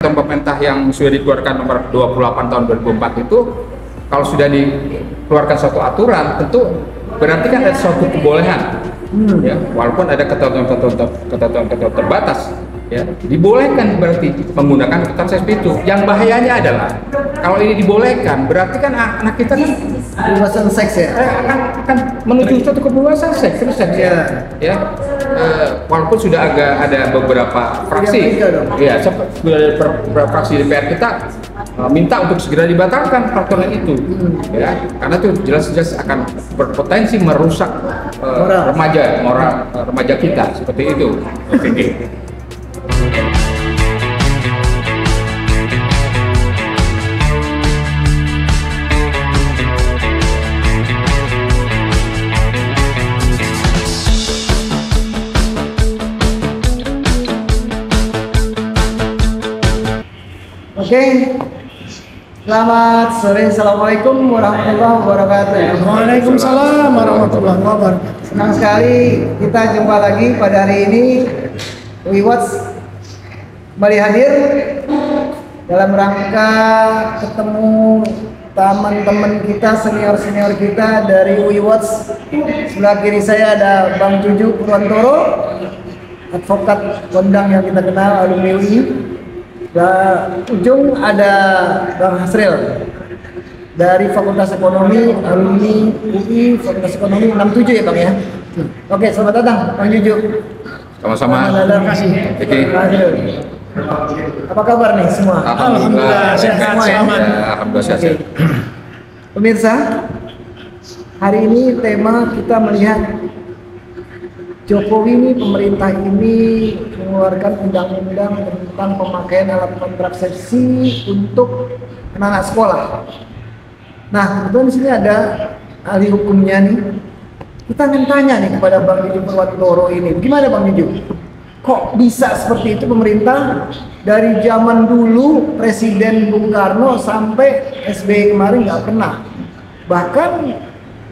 peraturan pemerintah yang sudah dikeluarkan nomor 28 tahun 2004 itu, kalau sudah dikeluarkan suatu aturan, tentu berarti kan ada suatu kebolehan, ya, walaupun ada ketentuan terbatas, ya, dibolehkan berarti menggunakan kontrasepsi itu. Yang bahayanya adalah kalau ini dibolehkan, berarti kan anak kita kan kebebasan seks ya, akan menuju suatu kebebasan seks, ya. Walaupun sudah ada beberapa fraksi, ya, beberapa fraksi DPR kita minta untuk segera dibatalkan peraturan itu, ya, karena itu jelas-jelas akan berpotensi merusak moral remaja kita seperti itu. Oke, selamat sore, assalamualaikum warahmatullahi wabarakatuh. Waalaikumsalam warahmatullahi wabarakatuh. Senang sekali kita jumpa lagi pada hari ini. WeWatch kembali hadir dalam rangka ketemu teman-teman kita, senior-senior kita dari WeWatch. Sebelah kiri saya ada Bang Juju Purwantoro, advokat kondang yang kita kenal, alumni UI. Ujung ada Bang Hasril dari Fakultas Ekonomi, alumni UI Fakultas Ekonomi 67 ya Bang ya. Oke, selamat datang Bang Juju. Sama-sama. Terima kasih. Apa kabar nih semua? Alhamdulillah sehat, selamat. Alhamdulillah sehat. Pemirsa, hari ini tema kita melihat Jokowi ini, pemerintah ini mengeluarkan undang-undang tentang pemakaian alat kontrasepsi untuk anak-anak sekolah. Nah, kebetulan di sini ada ahli hukumnya nih. Kita akan tanya nih kepada Bang Juju Purwantoro ini, gimana Bang Juju? Kok bisa seperti itu pemerintah dari zaman dulu Presiden Bung Karno sampai SBY kemarin nggak pernah. Bahkan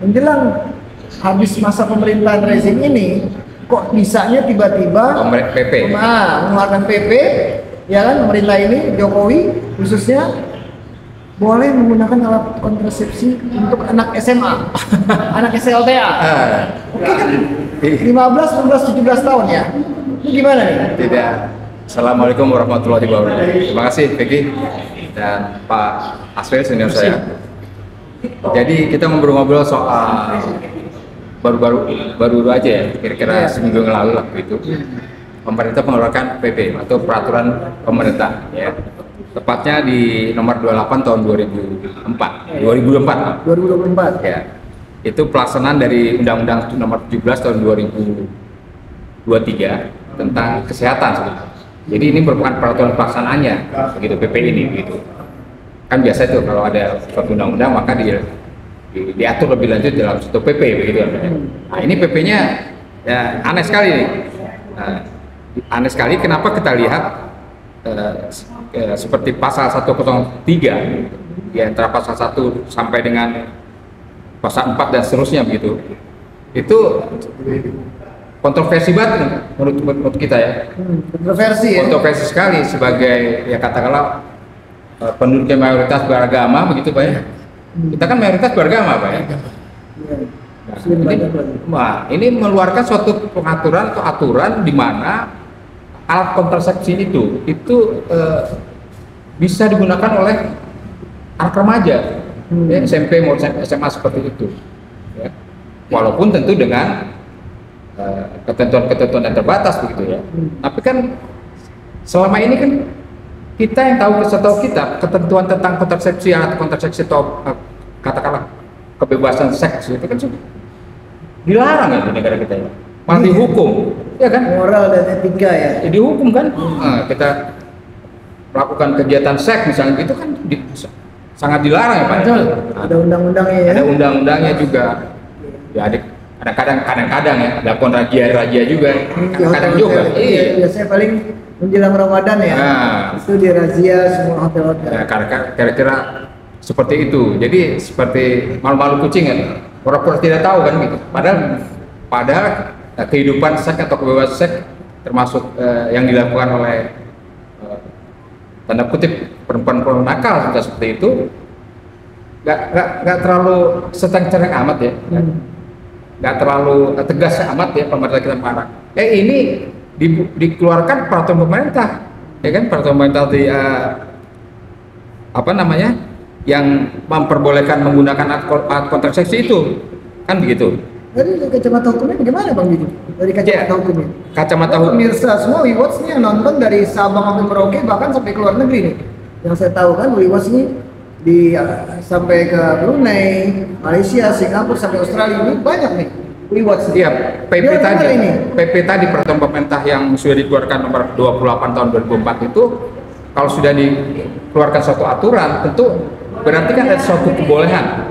menjelang habis masa pemerintahan rezim ini, kok bisanya tiba-tiba mengeluarkan PP, ya kan, pemerintah ini Jokowi khususnya boleh menggunakan alat kontrasepsi untuk anak SMA, anak SLTA. Oke kan, 15, 16, 17 tahun ya. Ini gimana nih? Tidak. Assalamualaikum warahmatullahi wabarakatuh. Terima kasih Peggy dan Pak Asril senior saya. Jadi kita ngobrol-ngobrol soal baru aja ya, kira-kira seminggu yang lalu lah itu pemerintah mengeluarkan PP atau peraturan pemerintah, ya, tepatnya di nomor 28 tahun 2024 ya. Itu pelaksanaan dari Undang-Undang nomor 17 tahun 2023 tentang kesehatan sebenarnya. Jadi ini merupakan peraturan pelaksanaannya begitu, PP ini begitu. Kan biasa itu kalau ada suatu undang-undang maka diatur lebih lanjut dalam satu PP begitu. Nah, ini PP-nya ya aneh sekali nih. Nah, aneh sekali kenapa kita lihat seperti pasal 103 ya, antara pasal 1 sampai dengan pasal 4 dan seterusnya begitu. Itu kontroversi banget menurut kita ya. Kontroversi sekali sebagai ya katakanlah penduduk yang mayoritas beragama begitu Pak ya. Kita kan mayoritas beragama Pak ya. Nah, ini mengeluarkan suatu pengaturan atau aturan di mana alat kontrasepsi itu bisa digunakan oleh anak remaja, ya, SMP maupun SMA seperti itu. Ya. Walaupun tentu dengan ketentuan-ketentuan yang terbatas begitu ya. Tapi kan selama ini kan kita yang setahu kita ketentuan tentang kontrasepsi atau kontrasepsi atau katakanlah kebebasan seks itu kan dilarang ya di negara kita ya, malah dihukum ya kan, moral dan etika ya, dihukum kan. Kita melakukan kegiatan seks misalnya gitu kan sangat dilarang ya Pak. Ada undang-undangnya ya, ada undang-undangnya juga ya. Kadang-kadang ya dilakukan razia juga, kadang juga. Iya. Biasanya paling menjelang Ramadan ya, itu dirazia semua hotel-hotel. Ya, kira-kira seperti itu. Jadi seperti malu-malu kucing kan, orang-orang tidak tahu kan gitu. Padahal kehidupan seks atau kebebasan seks termasuk yang dilakukan oleh tanda kutip perempuan nakal seperti itu nggak terlalu setengah amat ya, nggak terlalu tegas amat ya pemerintah kita marah. Ini dikeluarkan peraturan pemerintah, ya kan, peraturan pemerintah di apa namanya, yang memperbolehkan menggunakan alat kontrasepsi itu, kan begitu. Dari kacamata hukumnya bagaimana Bang Didi? Dari kacamata hukumnya? Kacamata hukum. Pemirsa semua WeWatch nih yang nonton dari Sabang sampai Merauke bahkan sampai ke luar negeri nih. Yang saya tahu kan WeWatch ini sampai ke Brunei, Malaysia, Singapura sampai Australia ini banyak nih WeWatch. Iya, PP tadi peraturan pemerintah yang sudah dikeluarkan nomor 28 tahun 2004 itu, kalau sudah dikeluarkan suatu aturan tentu berarti kan ada suatu kebolehan.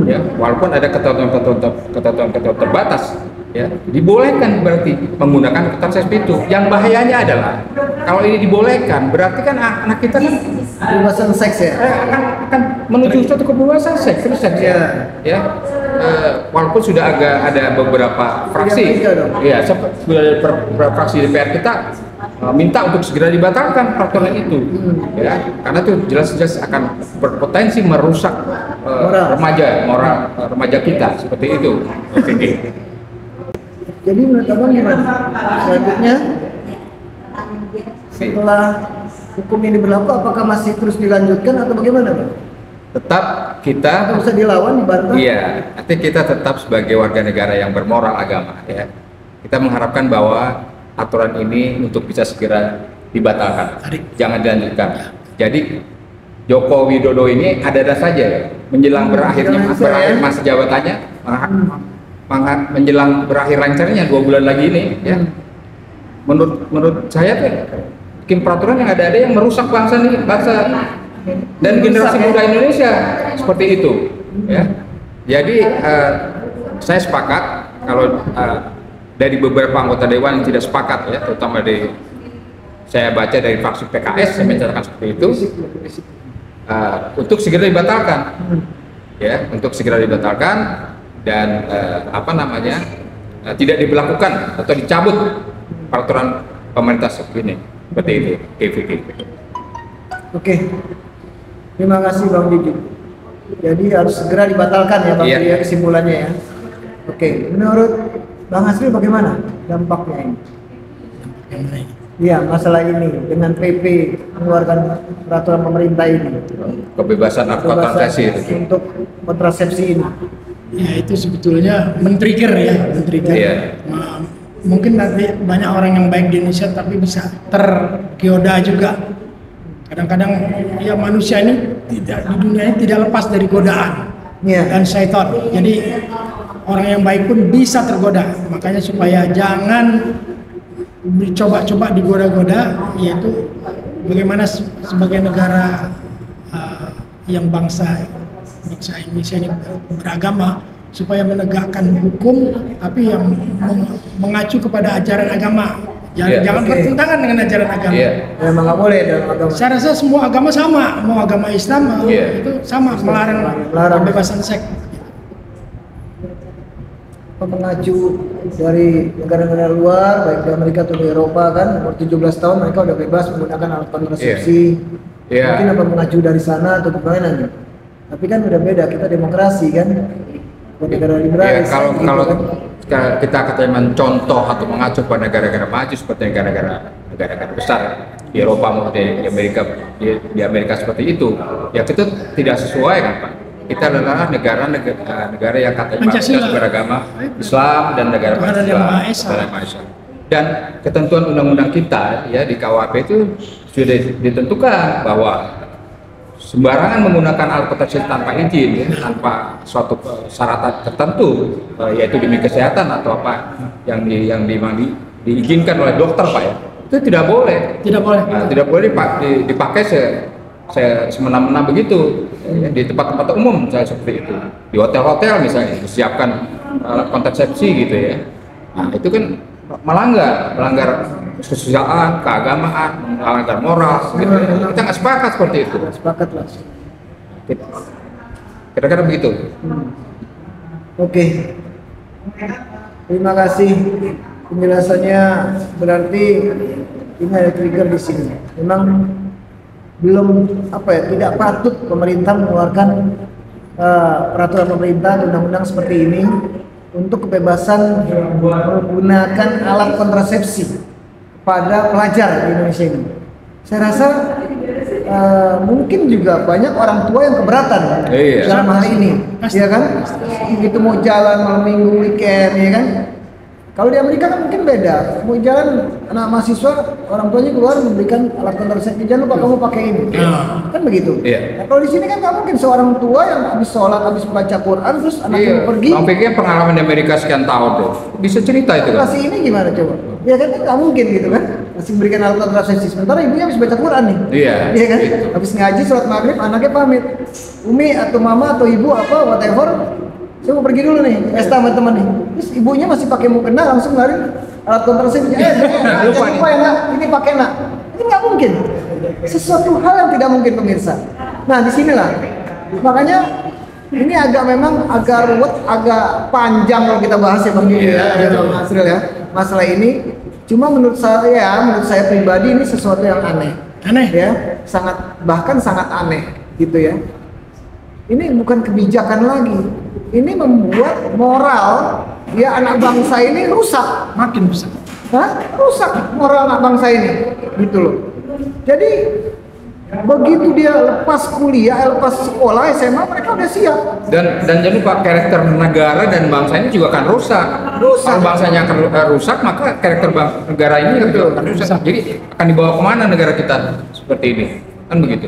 Ya, walaupun ada ketentuan terbatas, ya, dibolehkan berarti menggunakan kontrasepsi itu. Yang bahayanya adalah kalau ini dibolehkan, berarti kan anak kita kan kebebasan seks ya, akan menuju suatu kebebasan seks ya. Walaupun sudah agak ada beberapa fraksi, ya, beberapa fraksi DPR kita minta untuk segera dibatalkan peraturan itu, ya, karena itu jelas-jelas akan berpotensi merusak moral remaja kita seperti itu. Jadi menurut Abang gimana? Selanjutnya setelah hukum ini berlaku, apakah masih terus dilanjutkan atau bagaimana, Bang? Tetap kita atau bisa dilawan, dibantah? Iya, nanti kita tetap sebagai warga negara yang bermoral agama, ya. Kita mengharapkan bahwa aturan ini untuk bisa segera dibatalkan, jangan dilanjutkan. Jadi Joko Widodo ini ada saja menjelang berakhir masa jabatannya, menjelang berakhir lengsernya 2 bulan lagi ini, ya. Menurut saya tuh bikin peraturan yang ada yang merusak bangsa dan generasi muda Indonesia seperti itu, ya. Jadi saya sepakat kalau dari beberapa anggota dewan yang tidak sepakat, ya, terutama saya baca dari fraksi PKS yang menyatakan seperti itu, untuk segera dibatalkan, ya, untuk segera dibatalkan dan tidak diberlakukan atau dicabut peraturan pemerintah seperti itu. Oke. Terima kasih Bang Didi. Jadi harus segera dibatalkan ya Bang Didi, ya, kesimpulannya ya. Oke, menurut Bang Hasril bagaimana dampaknya ini? Iya, masalah ini dengan PP mengeluarkan peraturan pemerintah ini. Kebebasan kontrasepsi untuk kontrasepsi ini. Ya, itu sebetulnya men-trigger ya, Iya. Mungkin nanti banyak orang yang baik di Indonesia tapi bisa tergoda juga. Kadang-kadang ya manusia ini di dunia ini tidak lepas dari godaan dan syaitan. Jadi orang yang baik pun bisa tergoda. Makanya supaya jangan dicoba-coba digoda-goda, yaitu bagaimana sebagai negara yang bangsa Indonesia ini beragama, supaya menegakkan hukum tapi yang mengacu kepada ajaran agama. Jangan bertentangan dengan ajaran agama. Memang nggak boleh dalam agama. Saya rasa semua agama sama, mau agama Islam itu sama, melarang kebebasan seks. Mengacu dari negara-negara luar, baik di Amerika atau di Eropa kan, umur 17 tahun mereka udah bebas menggunakan alat kontrasepsi. Mungkin apa mengacu dari sana atau gimana nih? Tapi kan udah beda, kita demokrasi kan, negara liberalis. Kalau kita katanya mencontoh atau mengacu pada negara-negara maju seperti negara-negara besar di Eropa maupun di Amerika seperti itu, ya kita tidak sesuai kan Pak. Kita adalah negara yang katanya beragama Islam dan negara Maha Esa. Dan ketentuan undang-undang kita ya di KUHP itu sudah ditentukan bahwa sembarangan menggunakan alat kontrasepsi tanpa izin, tanpa suatu persyaratan tertentu, yaitu demi kesehatan atau apa yang diizinkan oleh dokter Pak ya, itu tidak boleh. Tidak boleh dipakai semena-mena begitu di tempat-tempat umum misalnya seperti itu, di hotel-hotel misalnya disiapkan alat kontrasepsi gitu ya. Nah itu kan melanggar kesusiaan, keagamaan, melanggar moral gitu. Kita nggak sepakat seperti itu. Sepakat lah. Kira-kira begitu. Oke. Terima kasih penjelasannya. Berarti ini ada trigger di sini. Memang belum tidak patut pemerintah mengeluarkan peraturan pemerintah undang-undang seperti ini untuk kebebasan menggunakan alat kontrasepsi pada pelajar di Indonesia ini. Saya rasa mungkin juga banyak orang tua yang keberatan dalam hal ini, ya kan? Begitu mau jalan malam minggu, weekend, ya kan? Kalau di Amerika kan mungkin beda. Mau jalan anak mahasiswa, orang tuanya keluar memberikan alat kontrasepsi, jangan lupa kamu pakai ini, kan begitu. Nah, kalau di sini kan nggak mungkin seorang tua yang habis sholat, habis baca Quran, terus anaknya pergi. Kamu pikir pengalaman di Amerika sekian tahun tuh bisa cerita itu kan? Kasih ini gimana coba? Ya kan nggak mungkin gitu kan? Masih memberikan alat kontrasepsi, sementara ibunya habis baca Quran nih. Iya kan? Gitu. Habis ngaji sholat maghrib, anaknya pamit. Umi atau mama atau ibu apa whatever. Saya mau pergi dulu nih, pesta sama teman nih. Terus ibunya masih pakai mukena, langsung lari alat kontrasepsi. Jangan lupa ya nak, ini pakai nak. Ini nggak mungkin. Sesuatu hal yang tidak mungkin pemirsa. Nah disinilah, makanya ini agak ruwet, agak panjang kalau kita bahas ya Bang Yudi ya, Bang Asril ya. Masalah ini, cuma menurut saya pribadi ini sesuatu yang aneh ya, bahkan sangat aneh gitu ya. Ini bukan kebijakan lagi. Ini membuat moral ya anak bangsa ini rusak, makin rusak. Rusak moral anak bangsa ini, gitu loh. Jadi begitu dia lepas kuliah, lepas sekolah SMA, mereka udah siap. Dan jangan lupa karakter negara dan bangsa ini juga akan rusak. Kalau bangsanya akan rusak, maka karakter negara ini juga akan rusak. Jadi akan dibawa kemana negara kita seperti ini, kan begitu.